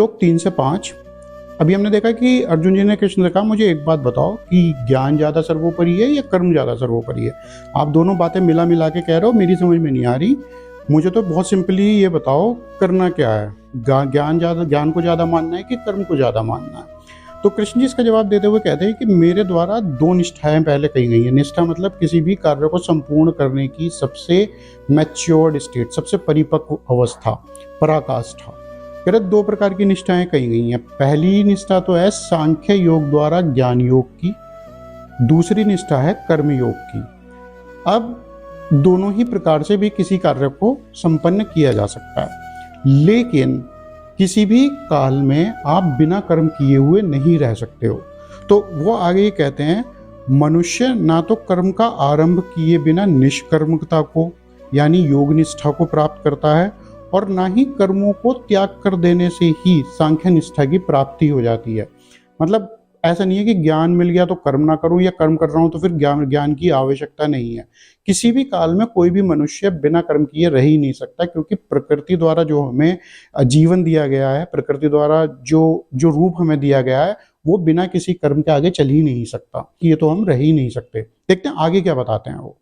श्लोक 3 से 5। अभी हमने देखा कि अर्जुन जी ने कृष्ण से कहा मुझे एक बात बताओ कि ज्ञान ज़्यादा सर्वोपरि है या कर्म ज़्यादा सर्वोपरि है। आप दोनों बातें मिला मिला के कह रहे हो, मेरी समझ में नहीं आ रही। मुझे तो बहुत सिंपली ये बताओ करना क्या है, ज्ञान को ज़्यादा मानना है कि कर्म को ज़्यादा मानना है। तो कृष्ण जी इसका जवाब देते हुए कहते हैं कि मेरे द्वारा दो निष्ठाएं पहले कही गई हैं। निष्ठा मतलब किसी भी कार्य को संपूर्ण करने की सबसे मैच्योर्ड स्टेट, सबसे परिपक्व अवस्था, पराकाष्ठा। कह रहे दो प्रकार की निष्ठाएं कही गई हैं। पहली निष्ठा तो है सांख्य योग द्वारा ज्ञान योग की, दूसरी निष्ठा है कर्म योग की। अब दोनों ही प्रकार से भी किसी कार्य को संपन्न किया जा सकता है, लेकिन किसी भी काल में आप बिना कर्म किए हुए नहीं रह सकते हो। तो वो आगे ये कहते हैं मनुष्य ना तो कर्म का आरंभ किए बिना निष्कर्मकता को यानी योग निष्ठा को प्राप्त करता है, और ना ही कर्मों को त्याग कर देने से ही सांख्य निष्ठा की प्राप्ति हो जाती है। मतलब ऐसा नहीं है कि ज्ञान मिल गया तो कर्म ना करूं, या कर्म कर रहा हूं तो फिर ज्ञान की आवश्यकता नहीं है। किसी भी काल में कोई भी मनुष्य बिना कर्म किए रह ही नहीं सकता, क्योंकि प्रकृति द्वारा जो हमें जीवन दिया गया है, प्रकृति द्वारा जो जो रूप हमें दिया गया है, वो बिना किसी कर्म के आगे चल ही नहीं सकता। ये तो हम रह ही नहीं सकते। देखते हैं आगे क्या बताते हैं वो।